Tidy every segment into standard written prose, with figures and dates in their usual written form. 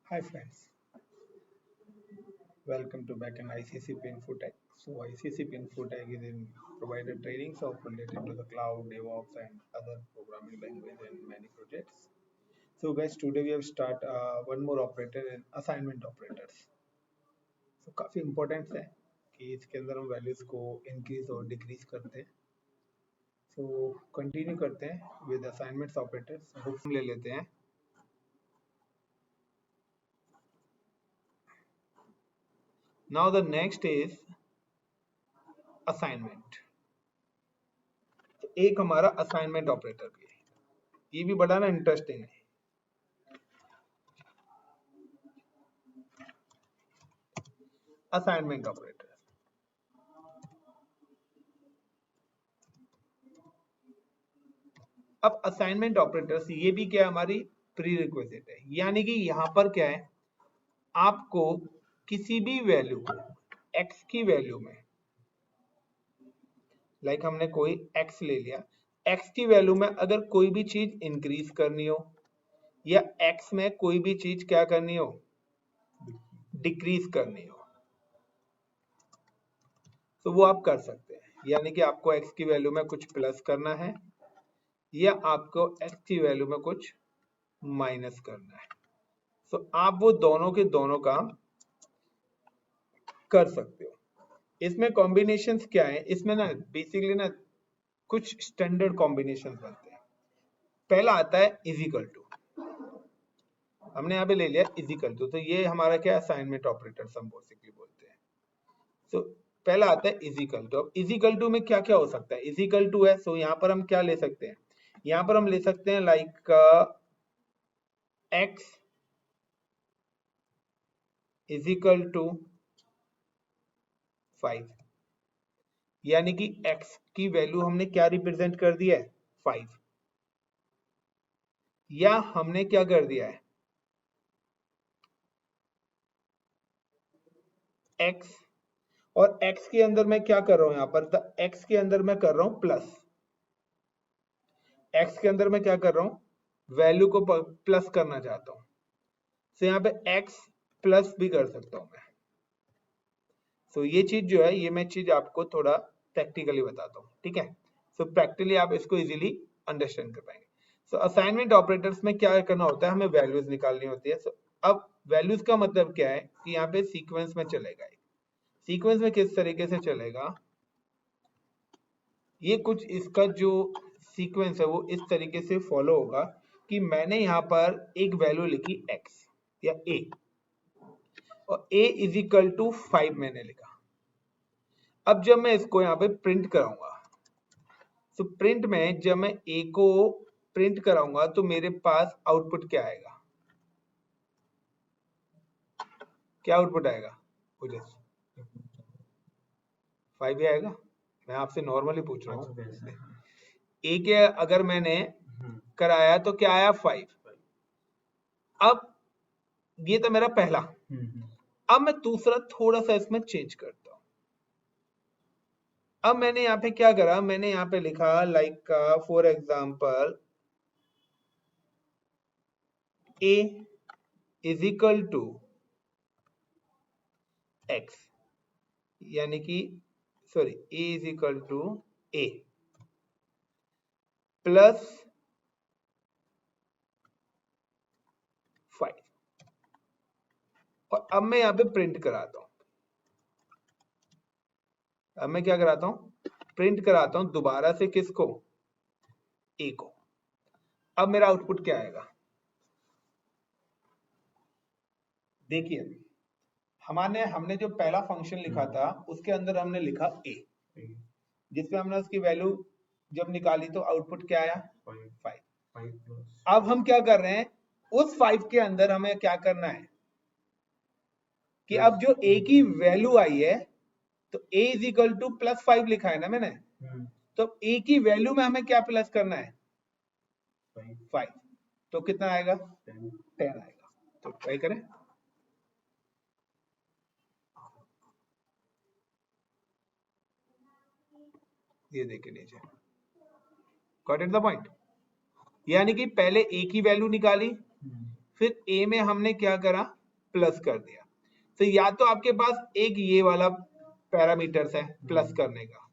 Hi friends, welcome to back in ICCP Infotech. So ICCP Infotech is in provided trainings of related to the cloud, DevOps and other programming language and many projects. So guys, today we have start one more operator in assignment operators. So काफी important है कि इसके अंदर हम values को increase और decrease करते हैं. So continue करते हैं with assignments operators. Hope ले लेते हैं. Now the next is assignment. एक हमारा असाइनमेंट ऑपरेटर भी है, ये भी बड़ा ना इंटरेस्टिंग है. असाइनमेंट ऑपरेटर, अब असाइनमेंट ऑपरेटर्स ये भी क्या हमारी प्री रिक्विजिट है, यानी कि यहां पर क्या है, आपको किसी भी वैल्यू को x की वैल्यू में, लाइक हमने कोई x ले लिया, x की वैल्यू में अगर कोई भी चीज इंक्रीज करनी हो या x में कोई भी चीज क्या करनी हो, डिक्रीज करनी हो, तो वो आप कर सकते हैं. यानी कि आपको x की वैल्यू में कुछ प्लस करना है या आपको x की वैल्यू में कुछ माइनस करना है, तो आप वो दोनों के दोनों काम कर सकते हो. इसमें कॉम्बिनेशंस क्या है, इसमें ना बेसिकली ना कुछ स्टैंडर्ड कॉम्बिनेशंस बनते हैं. पहला आता है इजिकल टू, हमने यहाँ पे ले लिया इजिकल टू, तो ये हमारा क्या असाइनमेंट ऑपरेटर्स हम बेसिकली बोलते हैं. तो पहला आता है इजिकल टू. अब इजिकल टू में क्या क्या हो सकता है, इजिकल टू है, सो यहाँ पर हम क्या ले सकते हैं, यहाँ पर हम ले सकते हैं लाइक x इजिकल टू 5, यानी कि x की वैल्यू हमने क्या रिप्रेजेंट कर दिया है, 5, या हमने क्या कर दिया है, x, और x के अंदर मैं क्या कर रहा हूं, यहां पर x के अंदर मैं कर रहा हूं प्लस, x के अंदर मैं क्या कर रहा हूं, वैल्यू को प्लस करना चाहता हूं, तो यहाँ पे x प्लस भी कर सकता हूं मैं. तो ये चीज जो है, ये मैं चीज आपको थोड़ा प्रैक्टिकली बताता हूँ, ठीक है. सो प्रैक्टिकली आप इसको इजीली अंडरस्टैंड कर पाएंगे. सो असाइनमेंट ऑपरेटर्स में क्या करना होता है, हमें वैल्यूज निकालनी होती है. सो अब वैल्यूज का मतलब क्या है कि यहाँ पे सीक्वेंस में चलेगा. सीक्वेंस में किस तरीके से चलेगा, ये कुछ इसका जो सीक्वेंस है वो इस तरीके से फॉलो होगा कि मैंने यहाँ पर एक वैल्यू लिखी x या a, और a इज इक्वल टू 5 मैंने लिखा. अब जब मैं इसको यहाँ पे प्रिंट कराऊंगा, तो प्रिंट में जब मैं a को प्रिंट कराऊंगा तो मेरे पास आउटपुट क्या आएगा, क्या आउटपुट आएगा, मुझे 5 ही आएगा. मैं आपसे नॉर्मली पूछ रहा हूँ, a के अगर मैंने कराया तो क्या आया, 5. अब ये तो मेरा पहला, अब मैं दूसरा थोड़ा सा इसमें चेंज करता हूं. अब मैंने यहाँ पे क्या करा, मैंने यहाँ पे लिखा like for example a is equal to x, यानी कि sorry a is equal to a plus 5, और अब मैं यहाँ पे प्रिंट कराता हूं. अब मैं क्या कराता हूं, प्रिंट कराता हूं दोबारा से किसको, a को. अब मेरा आउटपुट क्या आएगा, देखिए हमने जो पहला फंक्शन लिखा था उसके अंदर हमने लिखा a, जिसमें हमने उसकी वैल्यू जब निकाली तो आउटपुट क्या आया, 5. अब हम क्या कर रहे हैं, उस 5 के अंदर हमें क्या करना है कि अब जो a की वैल्यू आई है, तो a is equal two plus 5 लिखा है ना मैंने, तो a की वैल्यू में हमें क्या प्लस करना है, 5. तो कितना आएगा, 10 आएगा. तो ट्राई करें, ये देखिए नीचे, गॉट इट द पॉइंट. यानी कि पहले a की वैल्यू निकाली, फिर a में हमने क्या करा, प्लस कर दिया। तो या तो आपके पास एक ये वाला पैरामीटर्स है प्लस करने का,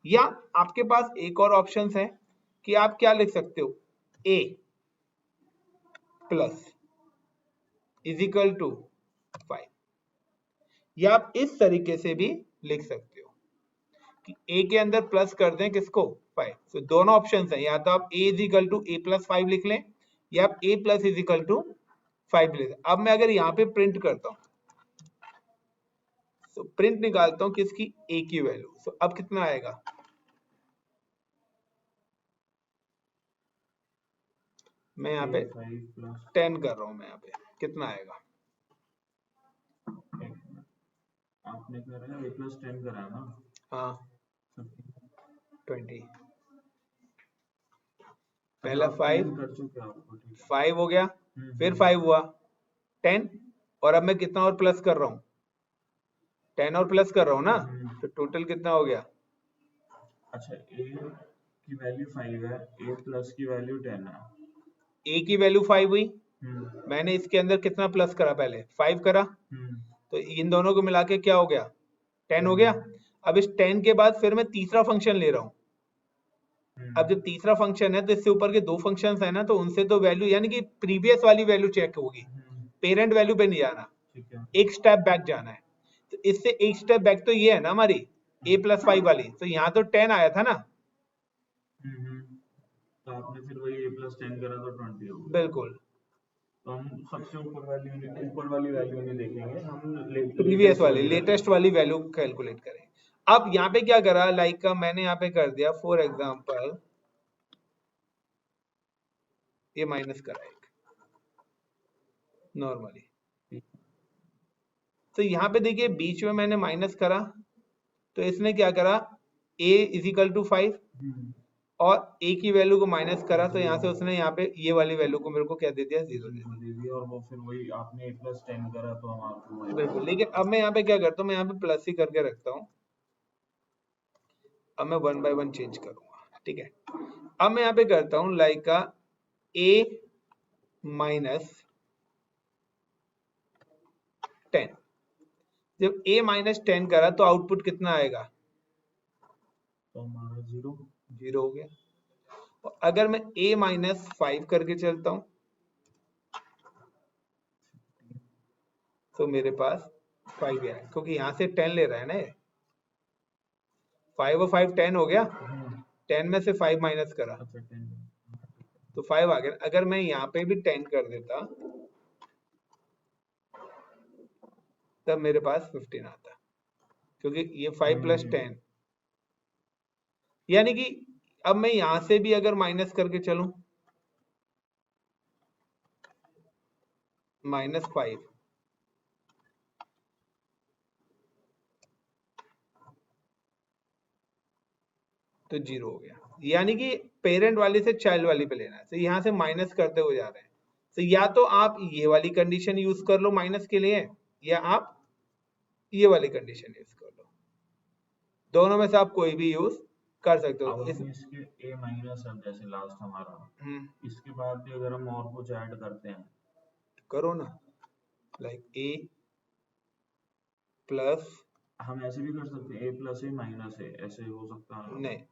या आपके पास एक और ऑप्शन है कि आप क्या लिख सकते हो, a plus is equal to 5, या आप इस तरीके से भी लिख सकते हो कि a के अंदर प्लस कर दें किसको, 5। तो दोनों ऑप्शन है, या तो आप a is equal to a plus 5 लिख लें, या आप a plus is equal to 5 लिख लें। अब मैं अगर यहाँ पे प्रिंट करता हूँ, तो प्रिंट निकालता हूँ किसकी, a की वैल्यू। तो अब कितना आएगा, मैं यहाँ पे 10 कर रहा हूँ, मैं यहाँ पे कितना आएगा, आपने करा a प्लस 10 करा ना, हाँ 20, पहला 5 कर चुके आपको, 5 हो गया, फिर 5 हुआ 10, और अब मैं कितना और प्लस कर रहा हूँ, 10 और प्लस कर रहा हूँ ना, तो टोटल कितना हो गया। अच्छा, a की वैल्यू 5 है, a प्लस की वैल्यू 10 है, a की वैल्यू 5 हुई, मैंने इसके अंदर कितना प्लस करा, पहले 5 करा, तो इन दोनों को मिला के क्या हो गया, 10 हो गया। अब इस 10 के बाद फिर मैं तीसरा फंक्शन ले रहा हूँ। अब जब तीसरा फंक्शन है तो इससे ऊपर के दो फंक्शंस है ना, तो उनसे तो वैल्यू यानी कि प्रीवियस वाली वैल्यू चेक होगी, पेरेंट वैल्यू पे नहीं जाना, एक स्टेप बैक जाना है। तो इससे एक स्टेप बैक तो ये है ना हमारी a प्लस 5 वाली, तो यहाँ तो 10 आया था ना, तो आपने फिर वही a प्लस 10 करा तो 20 हो गया। बिल्कुल, तो हम सबसे ऊपर वाली वैल्यू नहीं देखेंगे, हम प्रीवियस वाली लेटेस्ट वाली वैल्यू कैलकुलेट करें। अब यहाँ पे क्या करा, लाइक मैंने यहाँ पे कर दिया फॉर एग्जांपल ये माइनस करा एक नॉर्मली, तो यहाँ पे देखिए बीच में मैंने माइनस करा, तो इसने क्या करा, a इज इक्वल टू 5 और a की वैल्यू को माइनस करा, तो यहाँ से उसने यहाँ पे ये वाली वैल्यू को मेरे को क्या दे दिया, 0 दे दिया, और वो फिर वही आपने a प्लस 10 करा तो हम आपको बिल्कुल। लेकिन अब मैं यहाँ पे क्या करता हूँ, मैं यहाँ पे प्लस ही करके रखता हूँ, अब मैं 1 बाय 1 चेंज करूंगा, ठीक है। अब मैं यहाँ पे करता हूँ लाइक का a माइनस 10, जब a माइनस 10 करा तो आउटपुट कितना आएगा, तो हमारा 0 हो गया। और अगर मैं a माइनस 5 करके चलता हूँ तो मेरे पास 5 है, क्योंकि यहाँ से 10 ले रहा है ना ये, 5 और 5 10 हो गया, 10 में से 5 माइनस करा तो 5 आ गया। अगर मैं यहाँ पे भी 10 कर देता तब मेरे पास 15 आता, क्योंकि ये 5 प्लस 10, यानी कि अब मैं यहां से भी अगर माइनस करके चलूं, -5 तो 0 हो गया, यानी कि पेरेंट वाली से चाइल्ड वाली पे लेना है, तो यहां से माइनस करते हुए जा रहे हैं। तो या तो आप ये वाली कंडीशन यूज कर लो माइनस के लिए, या आप ये वाली कंडीशन यूज कर लो, दोनों में से आप कोई भी यूज कर सकते हो। इसके a माइनस अब जैसे लास्ट हमारा, इसके बाद भी अगर हम और कुछ ऐड करते हैं करो ना, लाइक a प्लस, हम ऐसे भी कर सकते हैं a plus a minus a, ऐसे हो सकता है नहीं,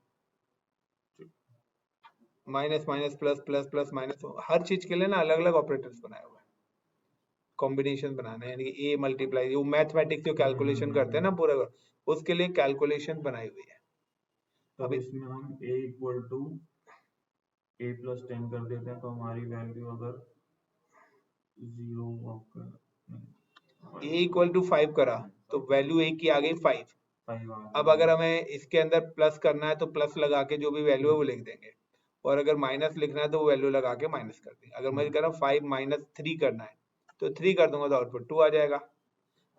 minus minus plus plus plus minus, हर चीज के लिए ना अलग अलग ऑपरेटर्स बनाए हुए हैं, कॉम्बिनेशन बनाना है, यानी कि ए मल्टीप्लाई, वो मैथमेटिक्स जो कैलकुलेशन करते हैं ना पूरा, उसके लिए कैलकुलेशन बनाई हुई है। तो अब इसमें हम a equal to a plus 10 कर देते हैं, तो हमारी वैल्यू अगर 0 a इक्वल टू 5 करा तो वैल्यू a की आ गई 5। अब अगर हमें इसके अंदर प्लस करना है तो प्लस लगा के जो भी वैल्यू है वो लिख देंगे, और अगर माइनस लिखना है तो वो वैल्यू लगा के माइनस कर देंगे। अगर मुझे कह रहा 5 माइनस 3 करना है तो 3 कर दूंगा तो आउटपुट 2 आ जाएगा,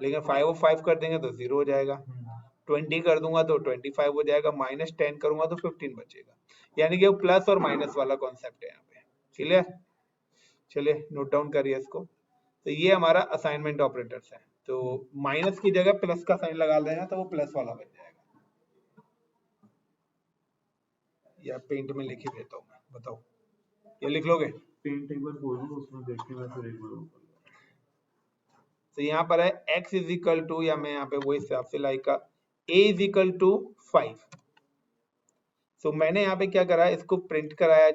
लेकिन 5 और 5 कर देंगे तो 0 हो जाएगा, 20 कर दूंगा तो 25 हो जाएगा, -10 करूंगा तो 15 बचेगा। यानी कि वो प्लस और माइनस वाला कॉन्सेप्ट है यहाँ पे, क्लियर। चलिए नोट डाउन करिए इसको। तो ये हमारा असाइनमेंट ऑपरेटर्स है, तो माइनस की जगह प्लस का साइन लगा देना तो वो प्लस वाला बन जाएगा, या पेंट में लिख ही देता हूँ मैं, बताओ ये लिख लोगे। पेंट एक बार खोल दो, उसमें देख के मैं फिर एक बार वो कर लूंगा। तो यहाँ पर है x इज इक्वल टू, या मैं यहाँ पे वो हिसाब से लाइक का a इज इक्वल टू 5। तो मैंने यहाँ पे क्या करा, इसको प्रिंट कराया।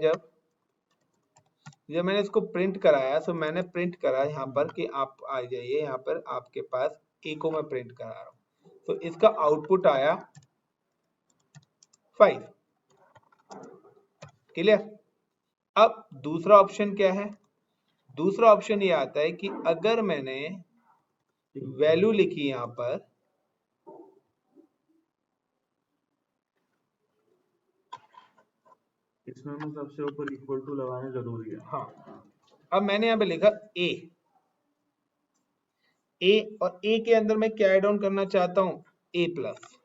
जब मैंने इसको प्रिंट कराया, तो मैंने प्रिंट करा यहाँ पर कि आप आ जाइए, यहाँ पर आपके पास a को मैं प्रिंट करा रहा हूँ। तो इसका आउटपुट आया 5। क्लियर। अब दूसरा ऑप्शन क्या है, दूसरा ऑप्शन ये आता है कि अगर मैंने वैल्यू लिखी यहाँ पर, इसमें हमें सबसे ऊपर इक्वल टू लगाने जरूरी है। हाँ, अब मैंने यहाँ पे लिखा a, और a के अंदर मैं क्या ऐड ऑन करना चाहता हूँ, a प्लस।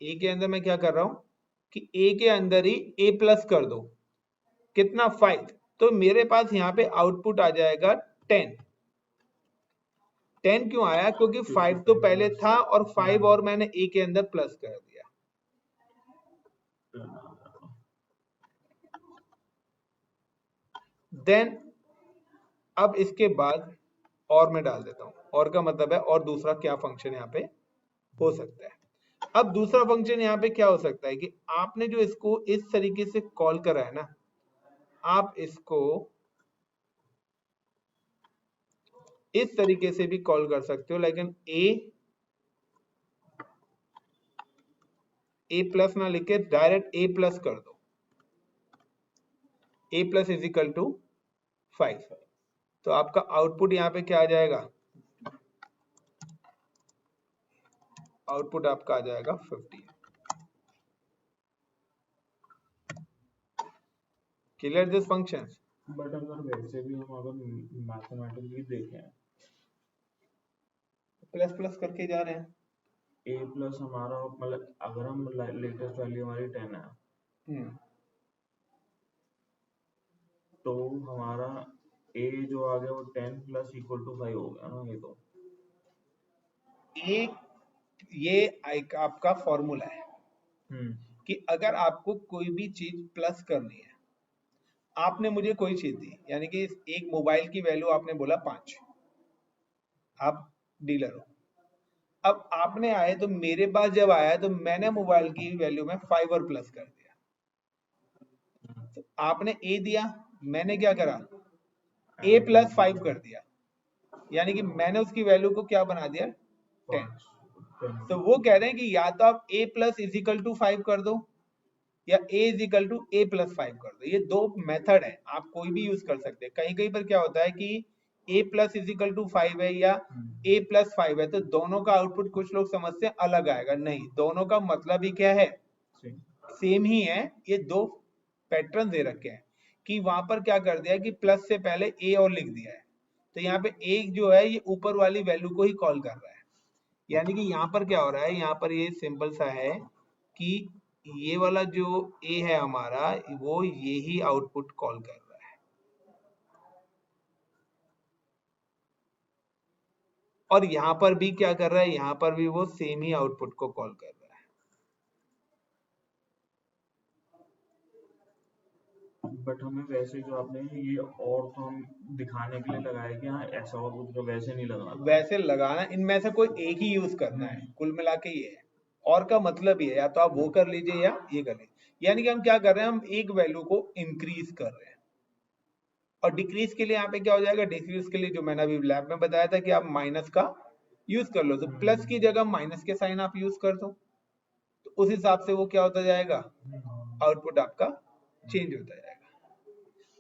a के अंदर मैं क्या कर रहा हूँ कि a के अंदर ही a प्लस कर दो, कितना 5। तो मेरे पास यहाँ पे आउटपुट आ जाएगा 10। 10 क्यों आया, क्योंकि 5 तो पहले था और 5 और मैंने a के अंदर प्लस कर दिया। देन अब इसके बाद और मैं डाल देता हूं, और का मतलब है और दूसरा क्या फंक्शन यहाँ पे हो सकता है। अब दूसरा फंक्शन यहाँ पे क्या हो सकता है कि आपने जो इसको इस तरीके से कॉल करा है ना, आप इसको इस तरीके से भी कॉल कर सकते हो, लेकिन ए प्लस ना लिख के डायरेक्ट ए प्लस कर दो। ए प्लस इज इक्वल टू 5। तो आपका आउटपुट यहाँ पे क्या आ जाएगा, आउटपुट आपका आ जाएगा 50। Clear this function. बट अगर वैसे भी हम अगर मैथमेटिकली देखें, प्लस प्लस करके जा रहे हैं। a प्लस हमारा मतलब अगर हम लेटेस्ट वैल्यू हमारी 10 है, तो हमारा a जो आ गया वो 10 प्लस इक्वल टू 5 हो गया ना। ये तो ये एक आपका फॉर्मूला है कि अगर आपको कोई भी चीज प्लस करनी है, आपने मुझे कोई चीज दी, यानी कि एक मोबाइल की वैल्यू आपने बोला 5, आप डीलर हो। अब आपने आए तो मेरे पास जब आया तो मैंने मोबाइल की वैल्यू में 5 और प्लस कर दिया। तो आपने ए दिया, मैंने क्या करा, ए प्लस 5 कर दिया, यानी कि मैंने उसकी वैल्यू को क्या बना दिया, 10। तो वो कह रहे हैं कि या तो आप a plus is equal to 5 कर दो, या a is equal to a plus 5 कर दो। ये दो मेथड है, आप कोई भी यूज कर सकते हैं। कहीं कहीं पर क्या होता है कि a plus is equal to 5 है या a प्लस 5 है, तो दोनों का आउटपुट कुछ लोग समझते हैं अलग आएगा। नहीं, दोनों का मतलब ही क्या है, सेम ही है। ये दो पैटर्न दे रखे हैं कि वहां पर क्या कर दिया कि प्लस से पहले a और लिख दिया है, तो यहाँ पे एक जो है ये ऊपर वाली वैल्यू को ही कॉल कर रहा है। यानी कि यहाँ पर क्या हो रहा है, यहाँ पर ये सिंपल सा है कि ये वाला जो a है हमारा, वो ये ही आउटपुट कॉल कर रहा है, और यहाँ पर भी क्या कर रहा है, यहाँ पर भी वो सेम ही आउटपुट को कॉल कर रहा है। बट हमें वैसे जो आपने ये और तो हम दिखाने के लिए लगाया कि हाँ ऐसा और कुछ, वैसे नहीं लगाना। वैसे लगाना, इनमें से कोई एक ही यूज करना है, कुल मिला के ये है। और का मतलब ये है, या तो आप वो कर लीजिए या ये कर लीजिए। यानी कि हम क्या कर रहे हैं, हम एक वैल्यू को इंक्रीज कर रहे हैं, और डिक्रीज के लिए यहाँ पे क्या हो जाएगा, डिक्रीज के लिए जो मैंने अभी लैब में बताया था कि आप माइनस का यूज कर लो, तो प्लस की जगह माइनस के साइन आप यूज कर दो, तो उस हिसाब से वो क्या होता जाएगा, आउटपुट आपका चेंज होता जाएगा।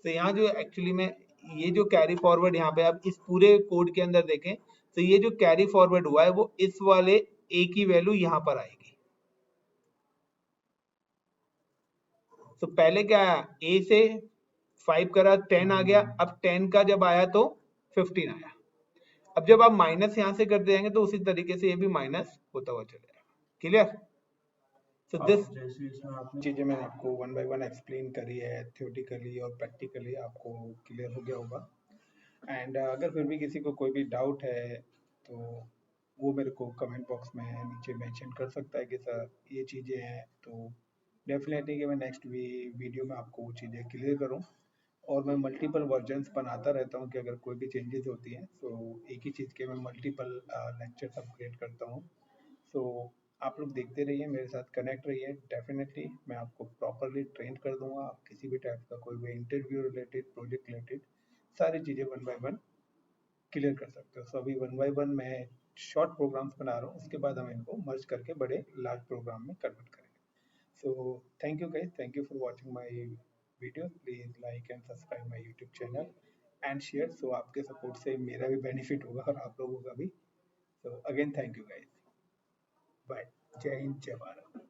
तो यहाँ जो एक्चुअली में ये जो कैरी फॉरवर्ड यहाँ पे आप इस पूरे कोड के अंदर देखें, तो ये जो कैरी फॉरवर्ड हुआ है वो इस वाले a की वैल्यू यहाँ पर आएगी। तो पहले क्या आया, a से 5 करा 10 आ गया, अब 10 का जब आया तो 15 आया। अब जब आप माइनस यहाँ से कर देंगे तो उसी तरीके से ये भी माइनस होता हुआ चलेगा। क्लियर। तो दिस चीजें मैंने आपको वन बाय वन एक्सप्लेन करी है, थ्योरेटिकली और प्रैक्टिकली आपको क्लियर हो गया होगा। एंड अगर फिर भी किसी को कोई भी डाउट है तो वो मेरे को कमेंट बॉक्स में नीचे मेंशन कर सकता है कि सर ये चीज़ें हैं, तो डेफिनेटली कि मैं नेक्स्ट वीडियो में आपको वो चीज़ें क्लियर करूँ। और मैं मल्टीपल वर्जन्स बनाता रहता हूँ कि अगर कोई भी चेंजेस होती हैं तो एक ही चीज़ के मैं मल्टीपल लेक्चर्स अपग्रेड करता हूँ। सो आप लोग देखते रहिए, मेरे साथ कनेक्ट रहिए। डेफिनेटली मैं आपको प्रॉपरली ट्रेन कर दूंगा। आप किसी भी टाइप का कोई भी इंटरव्यू रिलेटेड, प्रोजेक्ट रिलेटेड सारी चीज़ें वन बाय वन क्लियर कर सकते हो। सो अभी वन बाय वन मैं शॉर्ट प्रोग्राम्स बना रहा हूँ, उसके बाद हम इनको मर्ज करके बड़े लार्ज प्रोग्राम में कन्वर्ट करेंगे। So thank you guys. Thank you for watching my video. Please like and subscribe my YouTube channel and share. So आपके सपोर्ट से मेरा भी बेनिफिट होगा और आप लोगों का भी. So again thank you guys. Bye. जय हिंद, जय भारत.